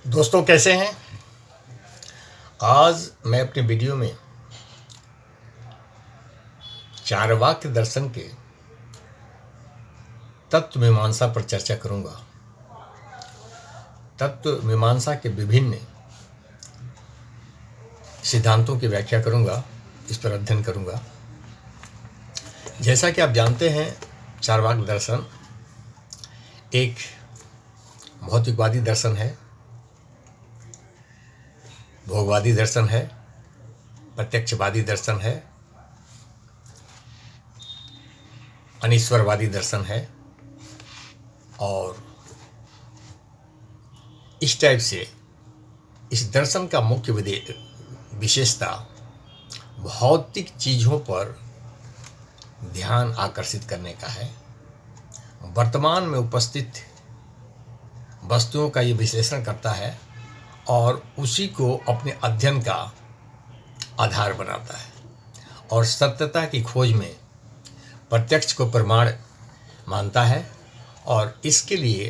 दोस्तों कैसे हैं। आज मैं अपने वीडियो में चारवाक दर्शन के तत्व मीमांसा पर चर्चा करूंगा। तत्व मीमांसा के विभिन्न सिद्धांतों की व्याख्या करूंगा, इस पर अध्ययन करूंगा। जैसा कि आप जानते हैं, चारवाक दर्शन एक भौतिकवादी दर्शन है, भोगवादी दर्शन है, प्रत्यक्षवादी दर्शन है, अनीश्वरवादी दर्शन है। और इस टाइप से इस दर्शन का मुख्य विशेषता भौतिक चीज़ों पर ध्यान आकर्षित करने का है। वर्तमान में उपस्थित वस्तुओं का ये विश्लेषण करता है और उसी को अपने अध्ययन का आधार बनाता है और सत्यता की खोज में प्रत्यक्ष को प्रमाण मानता है और इसके लिए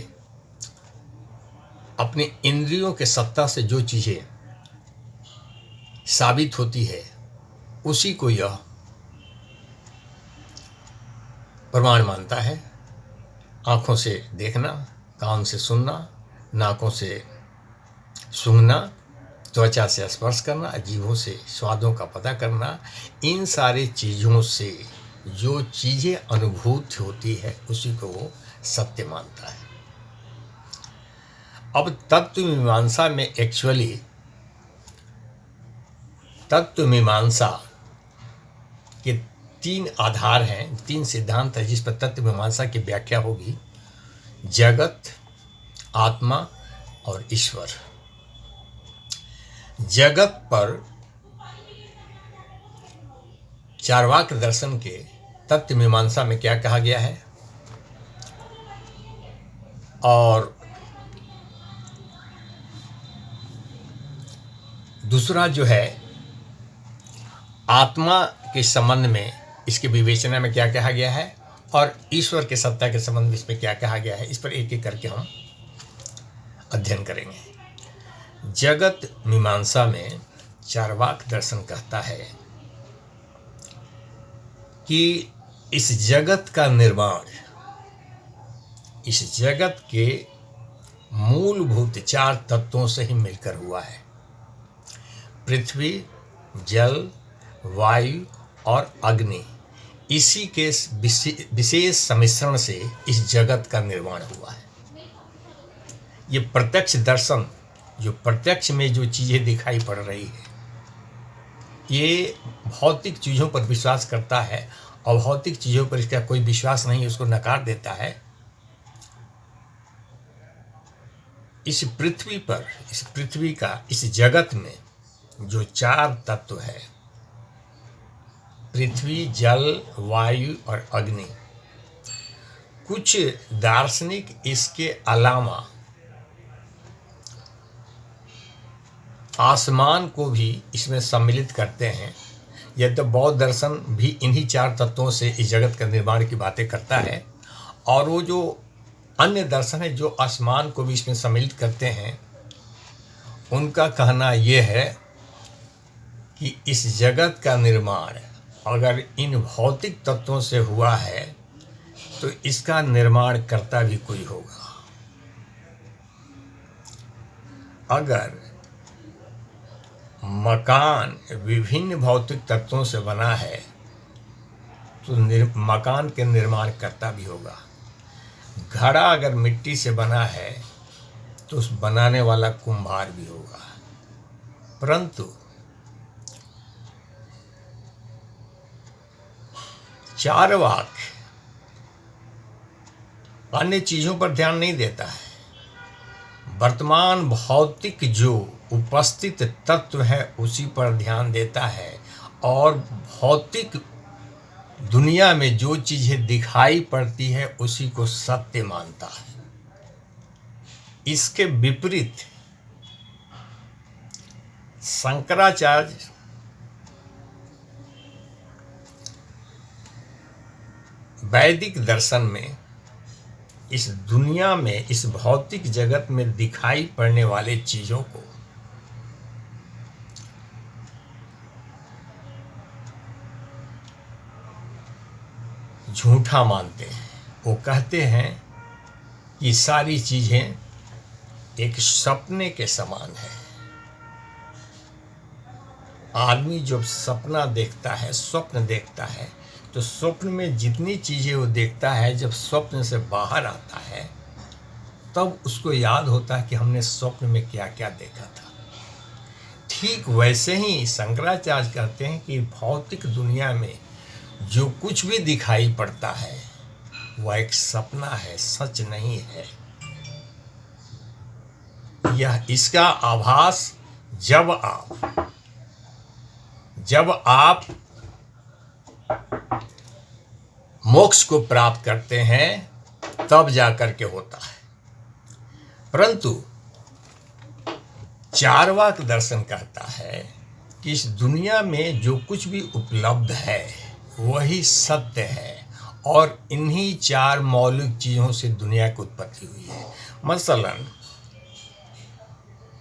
अपने इंद्रियों के सत्ता से जो चीज़ें साबित होती है उसी को यह प्रमाण मानता है। आँखों से देखना, कान से सुनना, नाकों से सूंघना, त्वचा से स्पर्श करना, जीभों से स्वादों का पता करना, इन सारी चीज़ों से जो चीज़ें अनुभूत होती है उसी को वो सत्य मानता है। अब तत्व मीमांसा में एक्चुअली तत्व मीमांसा के तीन आधार हैं, तीन सिद्धांत है जिस पर तत्व मीमांसा की व्याख्या होगी: जगत, आत्मा और ईश्वर। जगत पर चारवाक दर्शन के तत्व मीमांसा में क्या कहा गया है और दूसरा जो है आत्मा के संबंध में इसके विवेचना में क्या कहा गया है और ईश्वर के सत्ता के संबंध में इसमें क्या कहा गया है, इस पर एक एक करके हम अध्ययन करेंगे। जगत मीमांसा में चारवाक दर्शन कहता है कि इस जगत का निर्माण इस जगत के मूलभूत चार तत्वों से ही मिलकर हुआ है। पृथ्वी, जल, वायु और अग्नि, इसी के विशेष सम्मिश्रण से इस जगत का निर्माण हुआ है। ये प्रत्यक्ष दर्शन, जो प्रत्यक्ष में जो चीज़ें दिखाई पड़ रही है, ये भौतिक चीज़ों पर विश्वास करता है और भौतिक चीज़ों पर इसका कोई विश्वास नहीं, उसको नकार देता है। इस पृथ्वी पर, इस पृथ्वी का, इस जगत में जो चार तत्व है, पृथ्वी, जल, वायु और अग्नि, कुछ दार्शनिक इसके अलावा आसमान को भी इसमें सम्मिलित करते हैं। यह तो बौद्ध दर्शन भी इन्हीं चार तत्वों से इस जगत का निर्माण की बातें करता है और वो जो अन्य दर्शन है जो आसमान को भी इसमें सम्मिलित करते हैं, उनका कहना यह है कि इस जगत का निर्माण अगर इन भौतिक तत्वों से हुआ है तो इसका निर्माण करता भी कोई होगा। अगर मकान विभिन्न भौतिक तत्वों से बना है तो मकान के निर्माण करता भी होगा। घड़ा अगर मिट्टी से बना है तो उस बनाने वाला कुम्हार भी होगा। परंतु चारवाक अन्य चीज़ों पर ध्यान नहीं देता है। वर्तमान भौतिक जो उपस्थित तत्व है उसी पर ध्यान देता है और भौतिक दुनिया में जो चीज़ें दिखाई पड़ती है उसी को सत्य मानता है। इसके विपरीत शंकराचार्य वैदिक दर्शन में इस दुनिया में, इस भौतिक जगत में दिखाई पड़ने वाले चीजों को झूठा मानते हैं। वो कहते हैं कि सारी चीजें एक सपने के समान है। आदमी जब सपना देखता है, स्वप्न देखता है, तो स्वप्न में जितनी चीजें वो देखता है, जब स्वप्न से बाहर आता है तब उसको याद होता है कि हमने स्वप्न में क्या क्या देखा था। ठीक वैसे ही शंकराचार्य कहते हैं कि भौतिक दुनिया में जो कुछ भी दिखाई पड़ता है वह एक सपना है, सच नहीं है। यह इसका आभास जब आप मोक्ष को प्राप्त करते हैं तब जाकर के होता है। परंतु चार्वाक दर्शन कहता है कि इस दुनिया में जो कुछ भी उपलब्ध है वही सत्य है, और इन्हीं चार मौलिक चीजों से दुनिया की उत्पत्ति हुई है। मसलन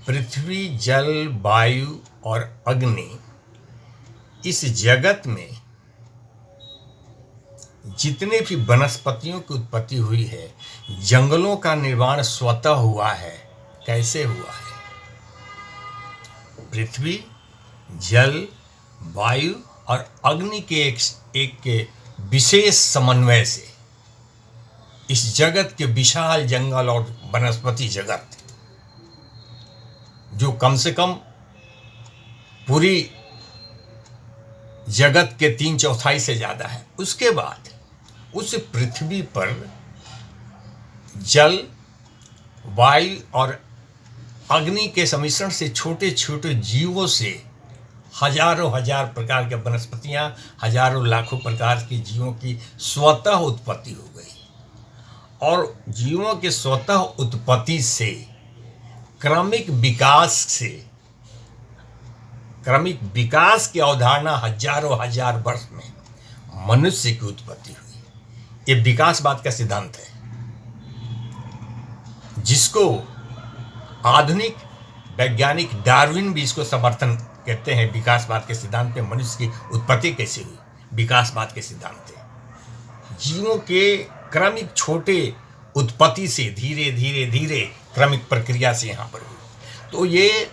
पृथ्वी, जल, वायु और अग्नि, इस जगत में जितने भी वनस्पतियों की उत्पत्ति हुई है, जंगलों का निर्माण स्वतः हुआ है। कैसे हुआ है? पृथ्वी, जल, वायु और अग्नि के एक के विशेष समन्वय से इस जगत के विशाल जंगल और वनस्पति जगत, जो कम से कम पूरी जगत के 3/4 से ज्यादा है, उसके बाद उस पृथ्वी पर जल, वायु और अग्नि के सम्मिश्रण से छोटे छोटे जीवों से हजारों हजार प्रकार के वनस्पतियां, हजारों लाखों प्रकार के जीवों की स्वतः उत्पत्ति हो गई। और जीवों के स्वतः उत्पत्ति से क्रमिक विकास की अवधारणा हजारों हजार वर्ष में मनुष्य की उत्पत्ति हुई। ये विकासवाद का सिद्धांत है, जिसको आधुनिक वैज्ञानिक डार्विन भी इसको समर्थन कहते हैं। विकासवाद के सिद्धांत में मनुष्य की उत्पत्ति कैसे हुई, विकासवाद के सिद्धांत है। जीवों के क्रमिक छोटे उत्पत्ति से धीरे धीरे धीरे क्रमिक प्रक्रिया से यहाँ पर हुई। तो ये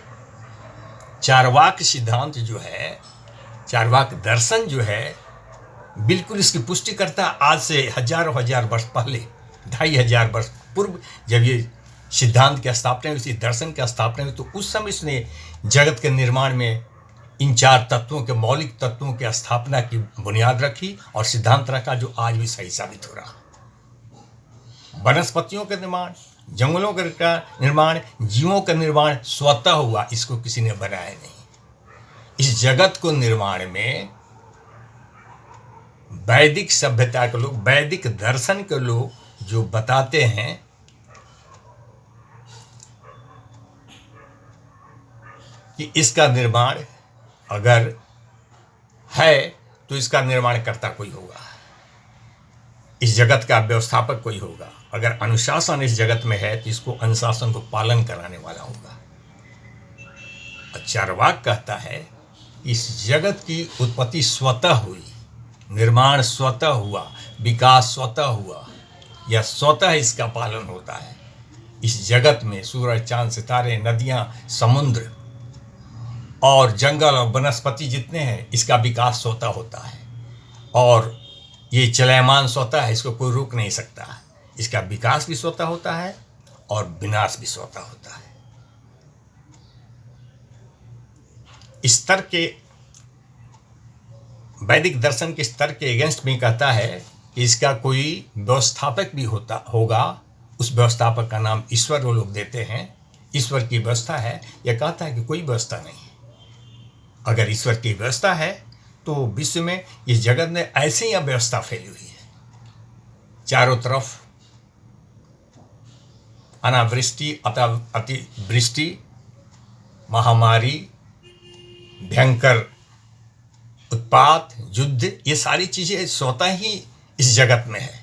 चार्वाक सिद्धांत जो है, चार्वाक दर्शन जो है, बिल्कुल इसकी पुष्टि करता है। आज से हजारों हजार वर्ष पहले, 2500 वर्ष पूर्व जब ये सिद्धांत की स्थापना हुई, इसी दर्शन की स्थापना हुई, तो उस समय इसने जगत के निर्माण में इन चार तत्वों के, मौलिक तत्वों की स्थापना की बुनियाद रखी और सिद्धांत रखा, जो आज भी सही साबित हो रहा। वनस्पतियों का निर्माण, जंगलों का निर्माण, जीवों का निर्माण स्वतः हुआ, इसको किसी ने बनाया नहीं। इस जगत को निर्माण में वैदिक सभ्यता के लोग, वैदिक दर्शन के लोग जो बताते हैं कि इसका निर्माण अगर है तो इसका निर्माण करता कोई होगा, इस जगत का व्यवस्थापक कोई होगा। अगर अनुशासन इस जगत में है तो इसको अनुशासन को पालन कराने वाला होगा। चार्वाक कहता है इस जगत की उत्पत्ति स्वतः हुई, निर्माण स्वतः हुआ, विकास स्वतः हुआ, या स्वतः इसका पालन होता है। इस जगत में सूरज, चांद, सितारे, नदियां, समुद्र और जंगल और वनस्पति जितने हैं, इसका विकास स्वतः होता है। और ये चलयमान स्वतः है, इसको कोई रोक नहीं सकता है। इसका विकास भी स्वतः होता है और विनाश भी स्वतः होता है। इस स्तर के वैदिक दर्शन के स्तर के अगेंस्ट में कहता है कि इसका कोई व्यवस्थापक भी होगा। उस व्यवस्थापक का नाम ईश्वर वो लोग देते हैं। ईश्वर की व्यवस्था है। यह कहता है कि कोई व्यवस्था नहीं है। अगर ईश्वर की व्यवस्था है तो विश्व में, इस जगत में ऐसे ही अव्यवस्था फैली हुई है। चारों तरफ अनावृष्टि, अतिवृष्टि, महामारी, भयंकर उत्पात, युद्ध, ये सारी चीजें स्वतः ही इस जगत में है।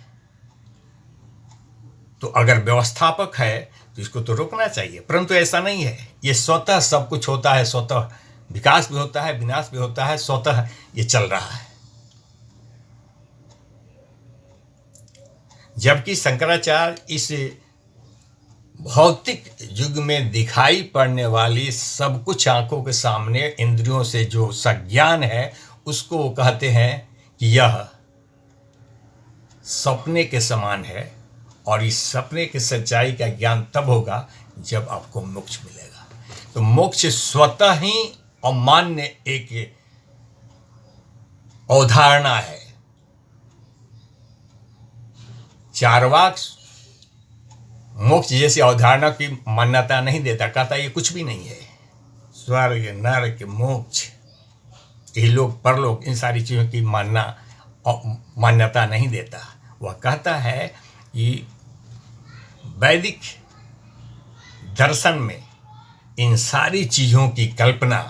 तो अगर व्यवस्थापक है तो इसको तो रोकना चाहिए, परंतु ऐसा नहीं है। ये स्वतः सब कुछ होता है, स्वतः विकास भी होता है, विनाश भी होता है, स्वतः ये चल रहा है। जबकि शंकराचार्य इस भौतिक युग में दिखाई पड़ने वाली सब कुछ आंखों के सामने इंद्रियों से जो सज्ञान है उसको वो कहते हैं कि यह सपने के समान है, और इस सपने की सच्चाई का ज्ञान तब होगा जब आपको मोक्ष मिलेगा। तो मोक्ष स्वतः ही अमान्य एक अवधारणा है। चार्वाक मोक्ष जैसी अवधारणा की मान्यता नहीं देता, कहता ये कुछ भी नहीं है। स्वर्ग, नरक, मोक्ष, इहलोक, परलोक, इन सारी चीज़ों की मान्यता नहीं देता। वह कहता है कि वैदिक दर्शन में इन सारी चीज़ों की कल्पना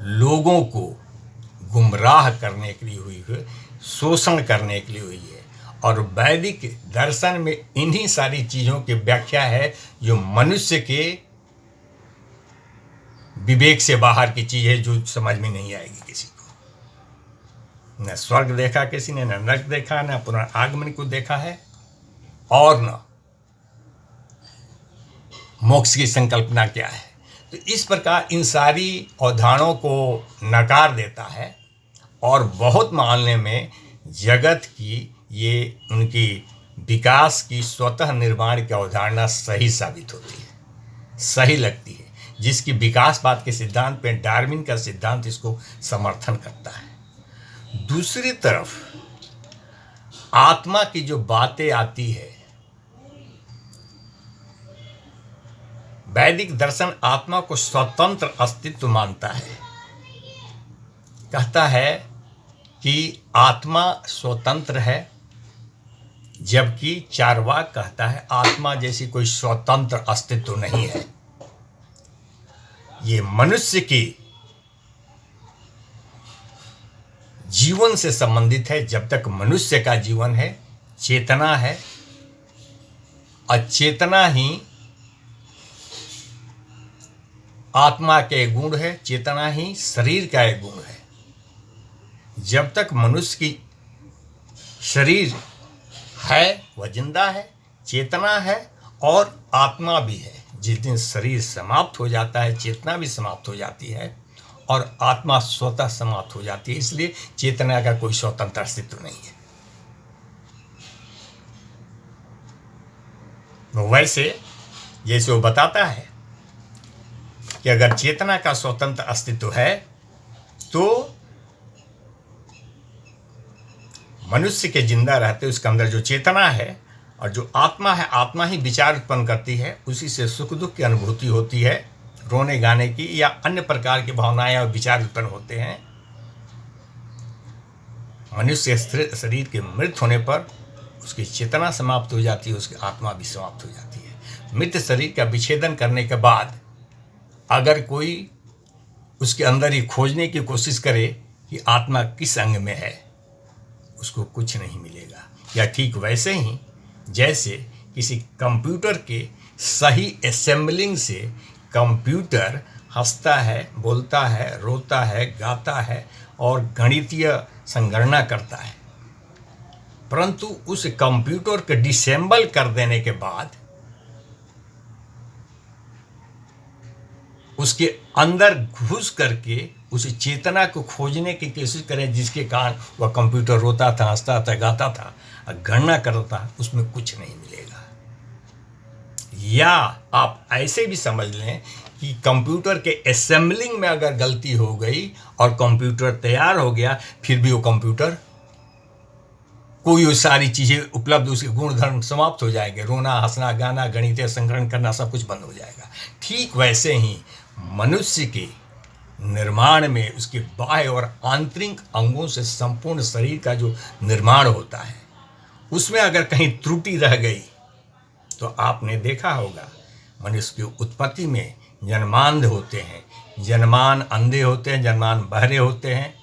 लोगों को गुमराह करने के लिए हुई है, शोषण करने के लिए हुई है। और वैदिक दर्शन में इन्हीं सारी चीज़ों की व्याख्या है जो मनुष्य के विवेक से बाहर की चीज़ है, जो समझ में नहीं आएगी किसी को। न स्वर्ग देखा किसी ने, न नरक देखा, न पुनरागमन को देखा है, और न मोक्ष की संकल्पना क्या है। तो इस प्रकार इन सारी अवधारणाओं को नकार देता है, और बहुत मामले में जगत की ये उनकी विकास की स्वतः निर्माण की अवधारणा सही साबित होती है, सही लगती है, जिसकी विकासवाद के सिद्धांत पे डार्विन का सिद्धांत इसको समर्थन करता है। दूसरी तरफ आत्मा की जो बातें आती है, वैदिक दर्शन आत्मा को स्वतंत्र अस्तित्व मानता है, कहता है कि आत्मा स्वतंत्र है, जबकि चार्वाक कहता है आत्मा जैसी कोई स्वतंत्र अस्तित्व नहीं है। ये मनुष्य की जीवन से संबंधित है। जब तक मनुष्य का जीवन है, चेतना है, और चेतना ही आत्मा का एक गुण है, चेतना ही शरीर का एक गुण है। जब तक मनुष्य की शरीर है, वह जिंदा है, चेतना है और आत्मा भी है। जिस दिन शरीर समाप्त हो जाता है, चेतना भी समाप्त हो जाती है और आत्मा स्वतः समाप्त हो जाती है। इसलिए चेतना का कोई स्वतंत्र अस्तित्व नहीं है। वैसे जैसे वो बताता है कि अगर चेतना का स्वतंत्र अस्तित्व है तो मनुष्य के जिंदा रहते उसके अंदर जो चेतना है और जो आत्मा है, आत्मा ही विचार उत्पन्न करती है, उसी से सुख दुख की अनुभूति होती है, रोने गाने की या अन्य प्रकार की भावनाएं और विचार उत्पन्न होते हैं। मनुष्य शरीर के मृत होने पर उसकी चेतना समाप्त हो जाती है, उसकी आत्मा भी समाप्त हो जाती है। मृत शरीर का विच्छेदन करने के बाद अगर कोई उसके अंदर ही खोजने की कोशिश करे कि आत्मा किस अंग में है, उसको कुछ नहीं मिलेगा। या ठीक वैसे ही जैसे किसी कंप्यूटर के सही असेंबलिंग से कंप्यूटर हंसता है, बोलता है, रोता है, गाता है और गणितीय संगणना करता है, परंतु उस कंप्यूटर के डिसेंबल कर देने के बाद उसके अंदर घुस करके उस चेतना को खोजने की कोशिश करें जिसके कारण वह कंप्यूटर रोता था, हंसता था, गाता था, गणना करता था, उसमें कुछ नहीं मिलेगा। या आप ऐसे भी समझ लें कि कंप्यूटर के असेंबलिंग में अगर गलती हो गई और कंप्यूटर तैयार हो गया, फिर भी वो कंप्यूटर कोई सारी चीज़ें उपलब्ध, उसके गुणधर्म समाप्त हो जाएंगे। रोना, हंसना, गाना, गणितीय संग्रहण करना सब कुछ बंद हो जाएगा। ठीक वैसे ही मनुष्य के निर्माण में उसके बाह्य और आंतरिक अंगों से संपूर्ण शरीर का जो निर्माण होता है, उसमें अगर कहीं त्रुटि रह गई तो आपने देखा होगा मनुष्य की उत्पत्ति में जन्मांध होते हैं, जन्मान अंधे होते हैं, जन्मान बहरे होते हैं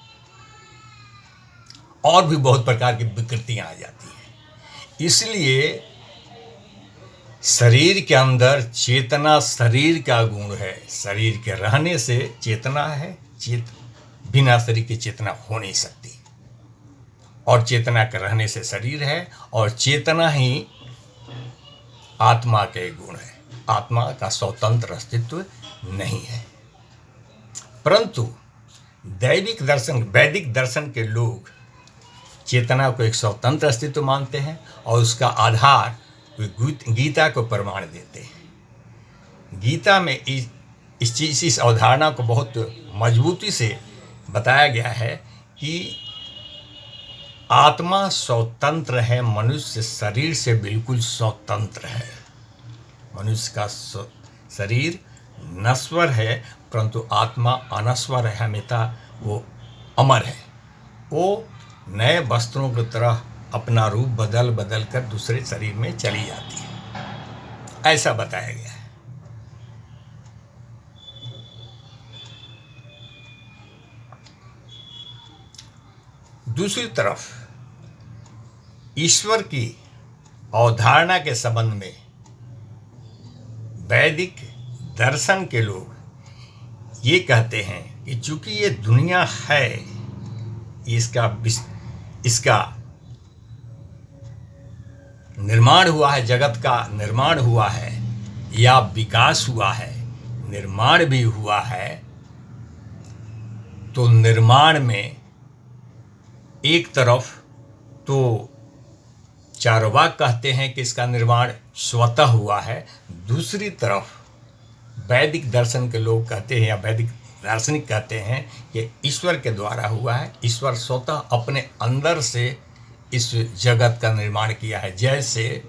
और भी बहुत प्रकार की विकृतियां आ जाती हैं। इसलिए शरीर के अंदर चेतना शरीर का गुण है। शरीर के रहने से चेतना है, बिना शरीर की चेतना हो नहीं सकती। और चेतना के रहने से शरीर है, और चेतना ही आत्मा के गुण है। आत्मा का स्वतंत्र अस्तित्व नहीं है। परंतु वैदिक दर्शन के लोग चेतना को एक स्वतंत्र अस्तित्व मानते हैं, और उसका आधार गीता को प्रमाण देते हैं। गीता में इस अवधारणा को बहुत मजबूती से बताया गया है कि आत्मा स्वतंत्र है, मनुष्य शरीर से बिल्कुल स्वतंत्र है। मनुष्य का शरीर नश्वर है, परंतु आत्मा अनश्वर है, हमेशा वो अमर है। वो नए वस्त्रों की तरह अपना रूप बदल बदल कर दूसरे शरीर में चली जाती है, ऐसा बताया गया है। दूसरी तरफ ईश्वर की अवधारणा के संबंध में वैदिक दर्शन के लोग ये कहते हैं कि चूंकि ये दुनिया है, इसका निर्माण हुआ है, जगत का निर्माण हुआ है या विकास हुआ है, निर्माण भी हुआ है, तो निर्माण में एक तरफ तो चार्वाक कहते हैं कि इसका निर्माण स्वतः हुआ है, दूसरी तरफ वैदिक दर्शन के लोग कहते हैं या वैदिक दार्शनिक कहते हैं कि ईश्वर के द्वारा हुआ है। ईश्वर स्वतः अपने अंदर से इस जगत का निर्माण किया है, जैसे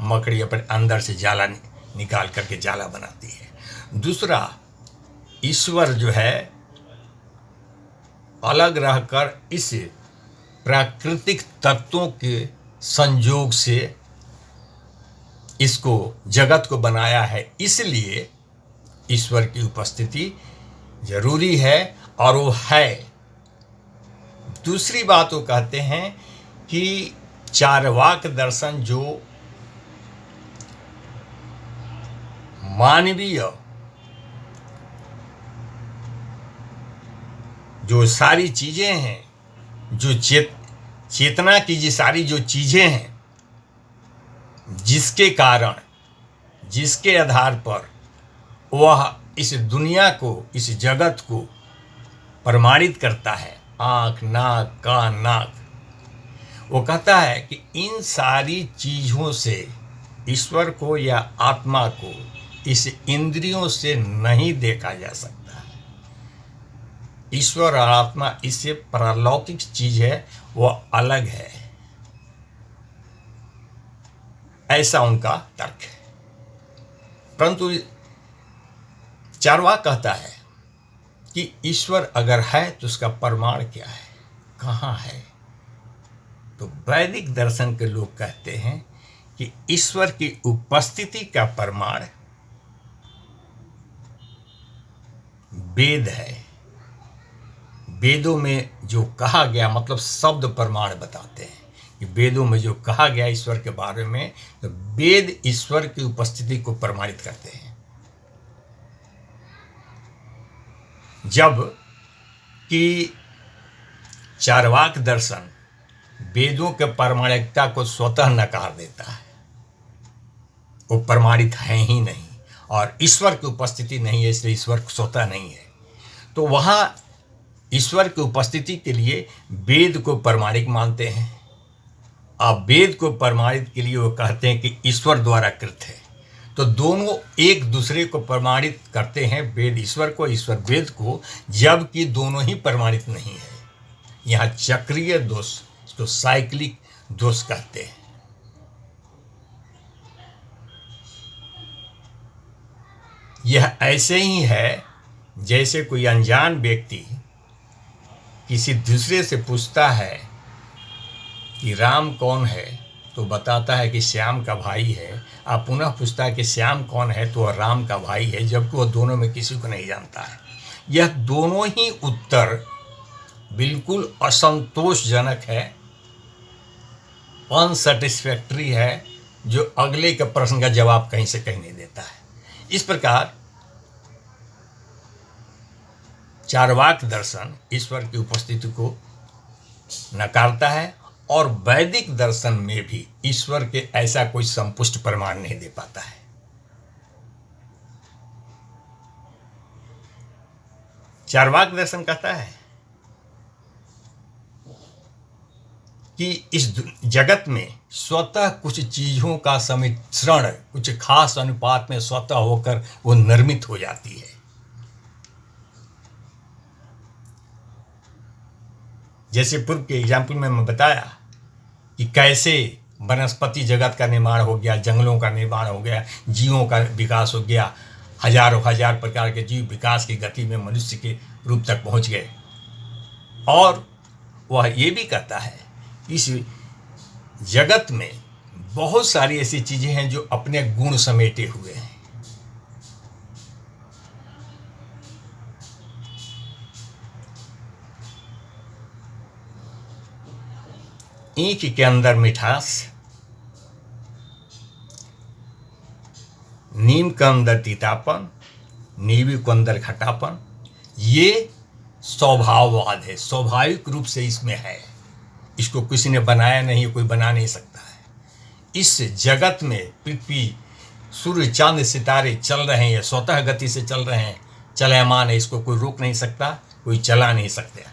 मकड़ी अपने अंदर से जाला निकाल करके जाला बनाती है। दूसरा, ईश्वर जो है अलग रहकर इस प्राकृतिक तत्वों के संयोग से इसको जगत को बनाया है, इसलिए ईश्वर की उपस्थिति जरूरी है और वो है। दूसरी बात वो कहते हैं कि चार्वाक दर्शन जो मानवीय जो सारी चीजें हैं, जो चेतना की जी सारी जो चीजें हैं, जिसके कारण, जिसके आधार पर वह इस दुनिया को, इस जगत को प्रमाणित करता है, आँख, नाक, कान, नाक, वो कहता है कि इन सारी चीज़ों से ईश्वर को या आत्मा को इस इंद्रियों से नहीं देखा जा सकता है। ईश्वर और आत्मा इससे पारलौकिक चीज़ है, वह अलग है, ऐसा उनका तर्क है। परंतु चार्वाक कहता है कि ईश्वर अगर है तो उसका प्रमाण क्या है, कहाँ है? तो वैदिक दर्शन के लोग कहते हैं कि ईश्वर की उपस्थिति का प्रमाण वेद है। वेदों में जो कहा गया, मतलब शब्द प्रमाण बताते हैं कि वेदों में जो कहा गया ईश्वर के बारे में, तो वेद ईश्वर की उपस्थिति को प्रमाणित करते हैं। जब कि चार्वाक दर्शन वेदों के प्रामाणिकता को स्वतः नकार देता है, वो प्रमाणित है ही नहीं, और ईश्वर की उपस्थिति नहीं है, इसलिए ईश्वर स्वतः नहीं है। तो वहाँ ईश्वर की उपस्थिति के लिए वेद को प्रमाणिक मानते हैं। अब वेद को प्रमाणित के लिए वो कहते हैं कि ईश्वर द्वारा कृत है। तो दोनों एक दूसरे को प्रमाणित करते हैं, वेद ईश्वर को, ईश्वर वेद को, जबकि दोनों ही प्रमाणित नहीं है। यहाँ चक्रीय दोष, इसको साइक्लिक दोष कहते हैं। यह ऐसे ही है जैसे कोई अनजान व्यक्ति किसी दूसरे से पूछता है कि राम कौन है, तो बताता है कि श्याम का भाई है। आप पुनः पूछता है कि श्याम कौन है, तो वह राम का भाई है, जबकि वह दोनों में किसी को नहीं जानता है। यह दोनों ही उत्तर बिल्कुल असंतोषजनक है, अनसेटिस्फैक्ट्री है, जो अगले के प्रश्न का जवाब कहीं से कहीं नहीं देता है। इस प्रकार चार्वाक दर्शन ईश्वर की उपस्थिति को नकारता है और वैदिक दर्शन में भी ईश्वर के ऐसा कोई संपुष्ट प्रमाण नहीं दे पाता है। चार्वाक दर्शन कहता है कि इस जगत में स्वतः कुछ चीजों का सम्मिश्रण कुछ खास अनुपात में स्वतः होकर वो निर्मित हो जाती है। जैसे पूर्व के एग्जाम्पल में मैं बताया कि कैसे वनस्पति जगत का निर्माण हो गया, जंगलों का निर्माण हो गया, जीवों का विकास हो गया, हजारों हजार प्रकार के जीव विकास की गति में मनुष्य के रूप तक पहुंच गए। और वह ये भी कहता है इस जगत में बहुत सारी ऐसी चीजें हैं जो अपने गुण समेटे हुए हैं। ईंख के अंदर मिठास, नीम के अंदर तीतापन, नींबू के अंदर खटापन, ये स्वभाववाद है, स्वाभाविक रूप से इसमें है। इसको किसी ने बनाया नहीं, कोई बना नहीं सकता है। इस जगत में पृथ्वी, सूर्य, चांद, सितारे चल रहे हैं, स्वतः गति से चल रहे हैं, चलायमान है, इसको कोई रोक नहीं सकता, कोई चला नहीं सकता।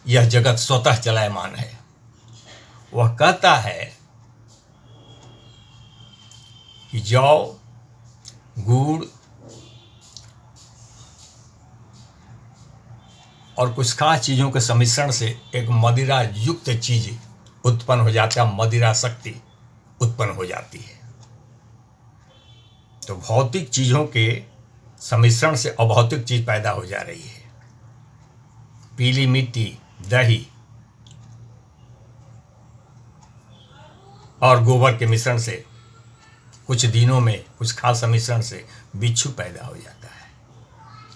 यह जगत स्वतः चलायमान है। वह कहता है कि जौ, गुड़ और कुछ खास चीजों के सम्मिश्रण से एक मदिरा युक्त चीज उत्पन्न हो जाता है, मदिरा शक्ति उत्पन्न हो जाती है। तो भौतिक चीजों के सम्मिश्रण से अभौतिक चीज पैदा हो जा रही है। पीली मिट्टी, दही और गोबर के मिश्रण से कुछ दिनों में कुछ खास सम्मिश्रण से बिच्छू पैदा हो जाता है।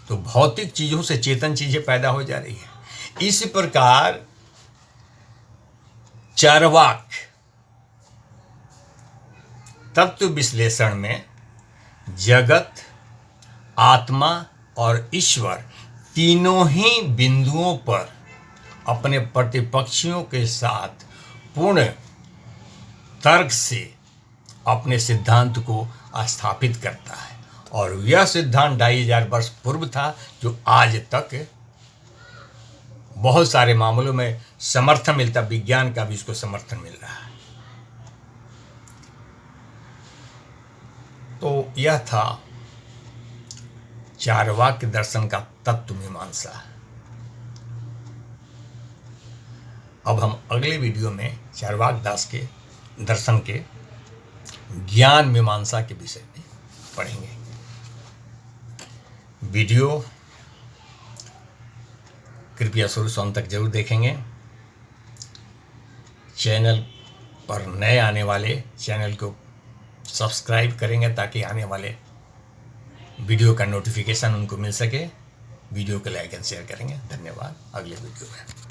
तो भौतिक चीजों से चेतन चीजें पैदा हो जा रही है। इस प्रकार चार्वाक तत्व विश्लेषण में जगत, आत्मा और ईश्वर तीनों ही बिंदुओं पर अपने प्रतिपक्षियों के साथ पूर्ण तर्क से अपने सिद्धांत को स्थापित करता है। और यह सिद्धांत 2500 वर्ष पूर्व था, जो आज तक बहुत सारे मामलों में समर्थन मिलता, विज्ञान का भी इसको समर्थन मिल रहा है। तो यह था चार्वाक दर्शन का तत्व मीमांसा। अब हम अगले वीडियो में चार्वाक दास के दर्शन के ज्ञान मीमांसा के विषय में पढ़ेंगे। वीडियो कृपया शुरू से अंत तक जरूर देखेंगे। चैनल पर नए आने वाले चैनल को सब्सक्राइब करेंगे ताकि आने वाले वीडियो का नोटिफिकेशन उनको मिल सके। वीडियो को लाइक एंड शेयर करेंगे। धन्यवाद। अगले वीडियो में